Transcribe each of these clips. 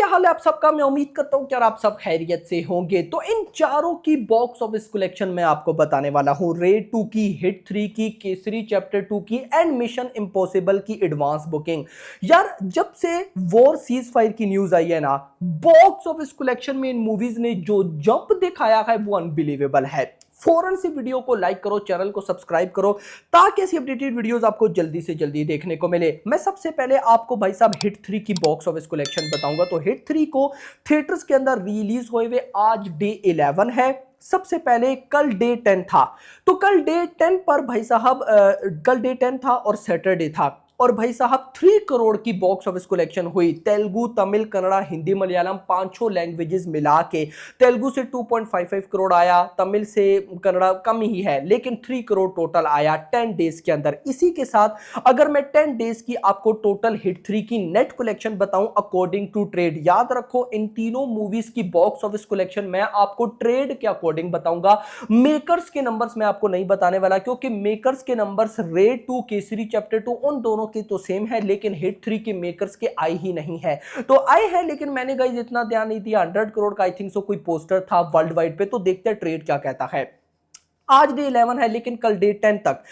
हाल है आप सबका। मैं उम्मीद करता हूं कि यार आप सब खैरियत से होंगे। तो इन चारों की बॉक्स ऑफिस कलेक्शन में आपको बताने वाला हूं। रेड 2 की, हिट 3 की, केसरी चैप्टर 2 की एंड मिशन इम्पॉसिबल की एडवांस बुकिंग। यार जब से वॉर सीज फायर की न्यूज आई है ना, बॉक्स ऑफिस कलेक्शन में इन मूवीज ने जो जंप दिखाया है वो अनबिलीवेबल है। फौरन से वीडियो को लाइक करो, चैनल को सब्सक्राइब करो ताकि ऐसी अपडेटेड वीडियोस आपको जल्दी से जल्दी देखने को मिले। मैं सबसे पहले आपको भाई साहब हिट 3 की बॉक्स ऑफिस कलेक्शन बताऊंगा। तो हिट 3 को थिएटर्स के अंदर रिलीज हुए हुए आज डे 11 है। सबसे पहले कल डे 10 था। तो कल डे 10 पर भाई साहब कल डे 10 था और सैटरडे था और भाई साहब 3 करोड़ की बॉक्स ऑफिस कलेक्शन हुई। तेलुगु, तमिल, कन्नड़ा, हिंदी, मलयालम पांचों लैंग्वेजेस मिला के। तेलुगु से 2.55 करोड़ आया, तमिल से कन्नड़ा कम ही है, लेकिन 3 करोड़ टोटल आया 10 डेज के अंदर। इसी के साथ अगर मैं 10 डेज की आपको टोटल हिट 3 की नेट कलेक्शन बताऊं अकॉर्डिंग टू ट्रेड, याद रखो इन तीनों मूवीज की बॉक्स ऑफिस कलेक्शन मैं आपको ट्रेड के अकॉर्डिंग बताऊंगा। मेकर्स के नंबर्स मैं आपको नहीं बताने वाला, क्योंकि मेकर्स के नंबर्स रेड 2, केसरी चैप्टर 2 उन दोनों की तो सेम है, लेकिन हिट 3 के मेकर्स के आई ही नहीं है। तो आई है, लेकिन मैंने गाइस इतना ध्यान नहीं दिया। 100 करोड़ का आई थिंक सो कोई पोस्टर था वर्ल्ड वाइड पे। तो देखते हैं ट्रेड क्या कहता है। आज डे 11 है, लेकिन कल डे 10 तक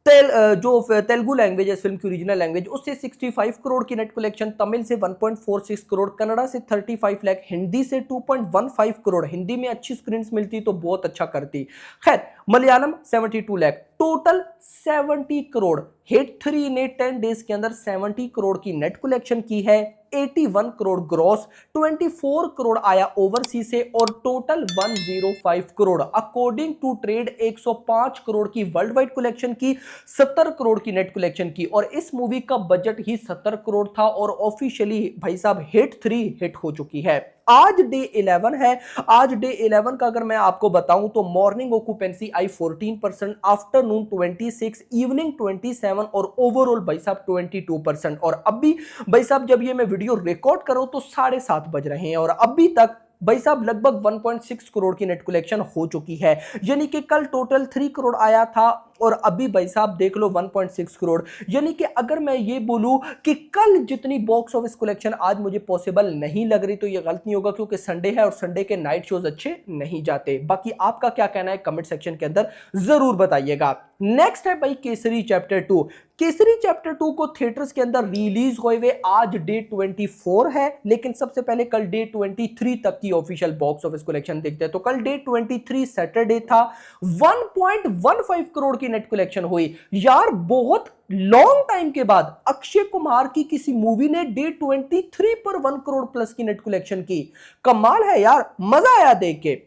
जो तेलुगु लैंग्वेज है, फिल्म की ओरिजिनल लैंग्वेज, उससे 65 करोड़ की नेट कलेक्शन, तमिल से 1.46 करोड़, कन्नड़ा से 35 लाख, हिंदी से 2.15 करोड़। हिंदी में अच्छी स्क्रीन्स मिलती तो बहुत अच्छा करती। खैर, मलयालम 72 लाख, टोटल 70 करोड़। हिट 3 ने 10 डेज के अंदर 70 करोड़ की नेट कलेक्शन की है। 81 करोड़ ग्रॉस, 24 करोड़ आया ओवरसीज से और total 105 crore. According to trade 105 crore की वर्ल्ड वाइड कलेक्शन की, 70 करोड़ की नेट कलेक्शन की। और इस मूवी का बजट ही 70 करोड़ था और ऑफिशियली भाई साहब हिट 3 हिट हो चुकी है। आज डे 11 है। आज डे 11 का अगर मैं आपको बताऊं तो मॉर्निंग ऑक्यूपेंसी आई 14%, आफ्टरनून 26, इवनिंग 27 और ओवरऑल भाई साहब 22%। और अभी भाई साहब जब ये मैं वीडियो रिकॉर्ड करूं तो 7:30 बज रहे हैं और अभी तक भाई साहब लगभग 1.6 करोड़ की नेट कलेक्शन हो चुकी है। यानी कि कल टोटल 3 करोड़ आया था और अभी भाई साहब देख लो 1.6 करोड़। यानी कि अगर मैं ये बोलूं कि कल जितनी बॉक्स ऑफिस कलेक्शन आज मुझे पॉसिबल नहीं लग रही, तो ये गलत नहीं होगा, क्योंकि संडे है और संडे के नाइट शोज अच्छे नहीं जाते। बाकी आपका क्या कहना है कमेंट सेक्शन के अंदर जरूर बताइएगा। नेक्स्ट है भाई केसरी चैप्टर 2। केसरी चैप्टर 2 को थिएटर्स के अंदर रिलीज हुए आज डे 24 है, लेकिन सबसे पहले कल डे 23 तक की ऑफिशियल बॉक्स ऑफिस कलेक्शन देखते हैं। तो कल डे 23 सैटरडे था, 1.15 करोड़ की नेट कलेक्शन हुई। यार बहुत लॉन्ग टाइम के बाद अक्षय कुमार की किसी मूवी ने डे 23 पर 1 करोड़ प्लस की नेट कलेक्शन की। कमाल है यार, मजा आया देख के।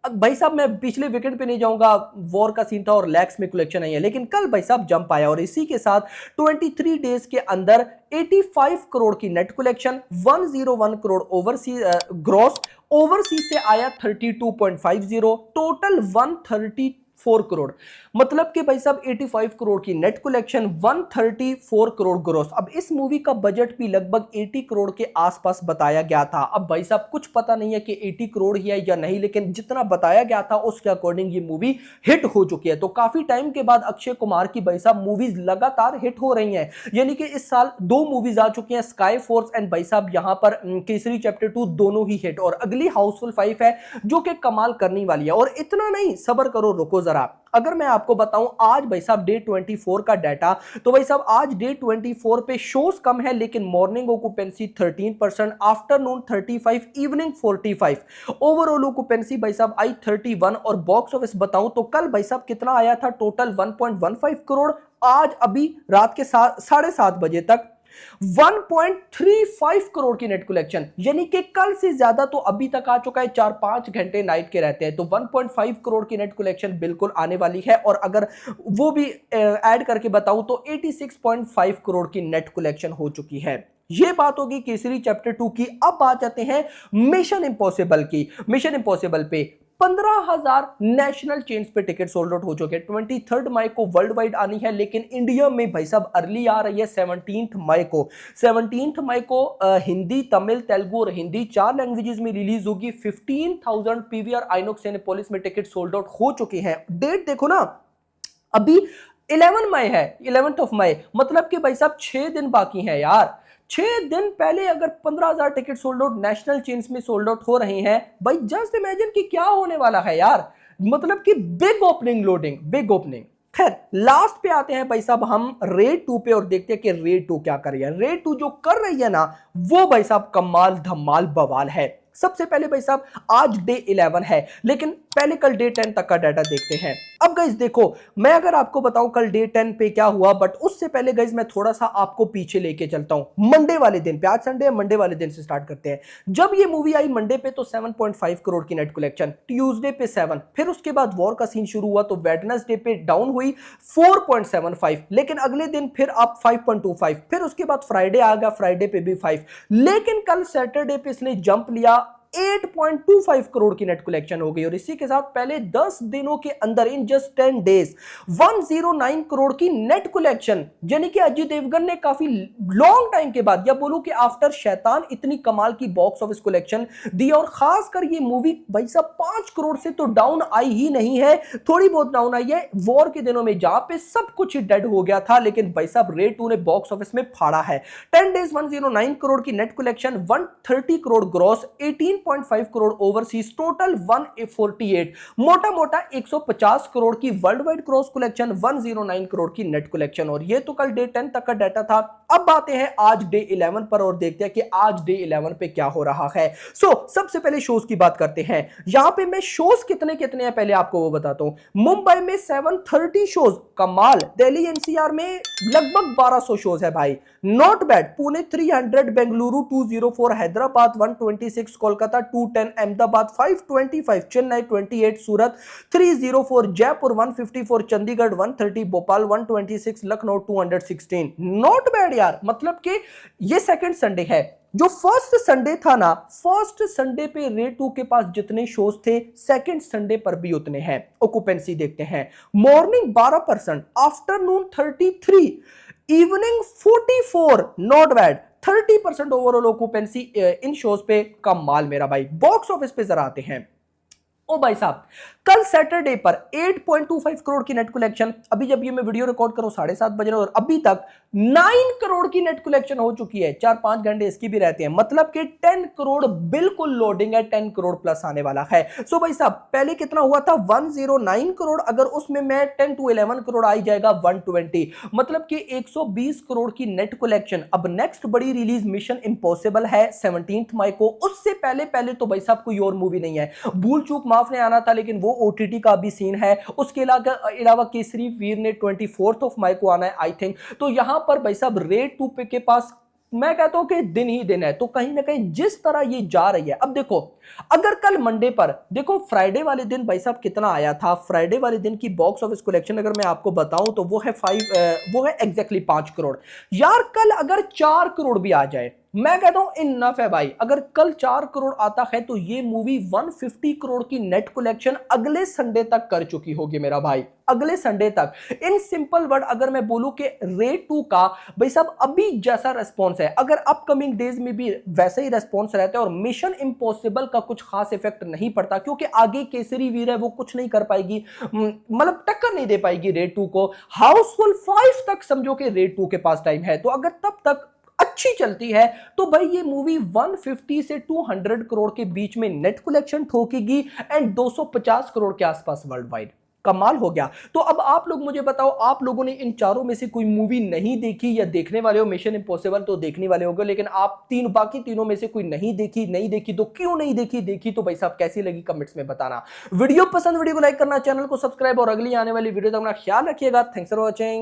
भाई साहब मैं पिछले वीकेंड पे नहीं जाऊंगा, वॉर का सीन था और लैक्स में कलेक्शन आई है, लेकिन कल भाई साहब जंप आया और इसी के साथ 23 डेज के अंदर 85 करोड़ की net collection, 101 crore overseas gross, overseas से आया 32.50, टोटल 134 करोड़। मतलब कि भाई साहब 85 करोड़ की नेट कलेक्शन, 134 करोड़ ग्रॉस। अब इस मूवी का बजट भी लगभग 80 करोड़ के आसपास बताया गया था। अब भाई साहब कुछ पता नहीं है कि 80 करोड़ ही है या नहीं, लेकिन जितना बताया गया था उसके अकॉर्डिंग ये मूवी हिट हो चुकी है। तो काफी टाइम के बाद अक्षय कुमार की भाई साहब मूवीज लगातार हिट हो रही हैं। यानी कि इस साल 2 मूवीज आ चुकी हैं, स्काई फोर्स एंड भाई साहब यहां पर केसरी चैप्टर 2, दोनों ही हिट। और अगली हाउसफुल 5 है जो कि कमाल करने वाली है। और इतना नहीं, सब्र करो, रुको जरा। अगर मैं आपको बताऊं आज भाई साहब डे 24 का डाटा, तो भाई साहब आज डे 24 पे शोज कम है, लेकिन morning occupancy 13%, afternoon 35, evening 45, overall occupancy भाई साहब आई 31। और बॉक्स ऑफिस बताऊं तो कल भाई साहब कितना आया था, टोटल 1.15 करोड़। आज अभी रात के 7:30 बजे तक 1.35 करोड़ की नेट कलेक्शन, यानी कि कल से ज्यादा तो अभी तक आ चुका है। 4-5 घंटे नाइट के रहते हैं, तो 1.5 करोड़ की नेट कलेक्शन बिल्कुल आने वाली है। और अगर वो भी ऐड करके बताऊं तो 86.5 करोड़ की नेट कलेक्शन हो चुकी है। ये बात होगी केसरी चैप्टर 2 की। अब आ जाते हैं मिशन इंपॉसिबल की। मिशन इंपॉसिबल पे 15,000 नेशनल चेन्स पे टिकट सोल्ड आउट हो चुके हैं। 23 मई को वर्ल्ड वाइड आनी है, लेकिन इंडिया में भाई साहब अर्ली आ रही है 17 मई को। 17 मई को हिंदी, तमिल, तेलुगु और हिंदी 4 लैंग्वेजेस में रिलीज होगी। 15,000 पीवीआर आइनॉक्स सिनेपोलिस में टिकट सोल्ड आउट हो चुके हैं। डेट देखो ना, अभी 11 मई है, 11th ऑफ मई, मतलब कि भाई साहब 6 दिन बाकी हैं यार। 6 दिन पहले अगर 15,000 ticket sold out national chains में सोल्ड आउट हो रहे हैं भाई, जस्ट इमेजिन कि क्या होने वाला है यार। मतलब कि big opening loading, big opening. खैर लास्ट पे आते हैं भाई साहब हम रेड 2 पे और देखते हैं कि रेड 2 क्या कर रही है। रेड 2 जो कर रही है ना वो भाई साहब कमाल धमाल बवाल है। सबसे पहले भाई साहब आज डे 11 है, लेकिन पहले कल डे 10 तक का डाटा देखते हैं। अब गाइस देखो, मैं अगर आपको बताऊं कल डे 10 पे क्या हुआ, बट उससे पहले गाइस मैं थोड़ा सा आपको पीछे लेके चलता हूं मंडे वाले दिन पे। आज संडे है, मंडे वाले दिन से स्टार्ट करते हैं। जब ये मूवी आई मंडे पे तो 7.5 करोड़ की नेट कलेक्शन, ट्यूसडे पे 7, फिर उसके बाद वॉर का सीन शुरू हुआ तो वेडनेसडे पे डाउन हुई 4.75, लेकिन अगले दिन फिर अप 5.25, फिर उसके बाद फ्राइडे आ गया, फ्राइडे पे भी 5, लेकिन कल सैटरडे पे इसने जंप लिया, 8.25 करोड़ की नेट कलेक्शन हो गई। और इसी के साथ पहले 10 दिनों के अंदर इन जस्ट 10 डेज 109 करोड़ की नेट कलेक्शन, यानी कि अजय देवगन ने काफी लॉन्ग टाइम के बाद, या बोलूं कि आफ्टर शैतान, इतनी कमाल की बॉक्स ऑफिस कलेक्शन दी। और खासकर ये मूवी भाई साहब 5 करोड़ से तो डाउन आई ही नहीं है, थोड़ी बहुत डाउन आई है वॉर के दिनों में जहां पे सब कुछ डेड हो गया था, लेकिन भाई साहब रेड 2 ने बॉक्स ऑफिस में फाड़ा है। 10 डेज 109 करोड़ की net collection, 130 crore gross, 18.5 crore overseas, total 148, मोटा मोटा 150 करोड़ की world wide cross collection, 109 crore की नेट कलेक्शन। और ये तो कल डे 10 तक का डाटा था। अब आते हैं आज डे 11 पर और देखते हैं कि आज डे 11 पे क्या हो रहा है। सबसे पहले शोज की बात करते हैं। यहां पे मैं शोज कितने कितने हैं पहले आपको वो बताता हूं। मुंबई में 730 शोज, कमाल। दिल्ली एनसीआर में लगभग 1200 शोज है भाई, not bad. Pune 300, Bengaluru 204, Hyderabad 126, Kolkata 210, Ahmedabad 525, Chennai 28, Surat 304, Jaipur 154, Chandigarh 130, Bhopal 126, Lucknow 216। Not bad यार, मतलब कि ये सेकंड संडे है। जो फर्स्ट संडे था ना, फर्स्ट संडे पे रेड 2 के पास जितने शोज थे सेकंड संडे पर भी उतने हैं। ऑक्यूपेंसी देखते हैं, morning 12%, afternoon 33, evening 44, not bad. 30% overall occupancy in shows पे, कमाल मेरा भाई। बॉक्स ऑफिस पे जरा आते हैं। ओ भाई साहब, कल सैटरडे पर 8.25 करोड़ की नेट कलेक्शन, अभी जब ये मैं वीडियो रिकॉर्ड करूं 7:30 बजे और अभी तक 9 करोड़ की नेट कलेक्शन हो चुकी है। 4-5 घंटे इसकी भी रहते हैं, मतलब कि 10 करोड़ बिल्कुल लोडिंग है, 10 करोड़ प्लस आने वाला है। सो भाई साहब पहले कितना हुआ था 109 करोड़, अगर उसमें मैं 10 to 11 करोड़ आई जाएगा 120, मतलब कि 120 करोड़ की नेट कलेक्शन। अब नेक्स्ट बड़ी रिलीज मिशन इंपॉसिबल है 17 मई को, उससे पहले तो भाई साहब कोई और मूवी नहीं है। भूल चूक माफ ने आना था, लेकिन वो ओटीटी का भी सीन है। उसके अलावा केसरी वीर ने 24 मई को आना है आई थिंक। तो यहां पर भाई साहब रेड 2 पे के पास मैं कहता हूं कि दिन ही दिन है। तो कहीं ना कहीं जिस तरह ये जा रही है, अब देखो अगर कल मंडे पर देखो, फ्राइडे वाले दिन भाई साहब कितना आया था, फ्राइडे वाले दिन की बॉक्स ऑफिस कलेक्शन अगर मैं आपको बताऊं तो वो है एग्जैक्टली 5 करोड़ यार। कल अगर 4 करोड़ भी आ जाए, मैं कहता हूं इनफ है भाई। अगर कल 4 करोड़ आता है तो ये मूवी 150 करोड़ की नेट कलेक्शन अगले संडे तक कर चुकी होगी मेरा भाई, अगले संडे तक। इन सिंपल वर्ड अगर मैं बोलूं कि रेड 2 का भाई साहब अभी जैसा रेस्पॉन्स है, अगर अपकमिंग डेज में भी वैसे ही रेस्पॉन्स रहता है और मिशन इंपॉसिबल का कुछ खास इफेक्ट नहीं पड़ता, क्योंकि आगे केसरी वीर है वो कुछ नहीं कर पाएगी, मतलब टक्कर नहीं दे पाएगी रेड 2 को। हाउसफुल 5 तक समझो कि रेड 2 के पास टाइम है। तो अगर तब तक अच्छी चलती है तो भाई ये मूवी 150 से 200 करोड़ के बीच में नेट कलेक्शन ठोकेगी एंड 250 करोड़ के आसपास वर्ल्ड वाइड। कमाल हो गया। तो अब आप लोग मुझे बताओ, आप लोगों ने इन चारों में से कोई मूवी नहीं देखी या देखने वाले हो? मिशन इंपॉसिबल तो देखने वाले होंगे, लेकिन आप बाकी तीनों में से कोई नहीं देखी तो क्यों नहीं देखी तो भाई साहब कैसी लगी कमेंट्स में बताना। वीडियो पसंद, वीडियो को लाइक करना, चैनल को सब्सक्राइब और अगली आने वाली वीडियो तक अपना ख्याल रखिएगा। Thanks for watching.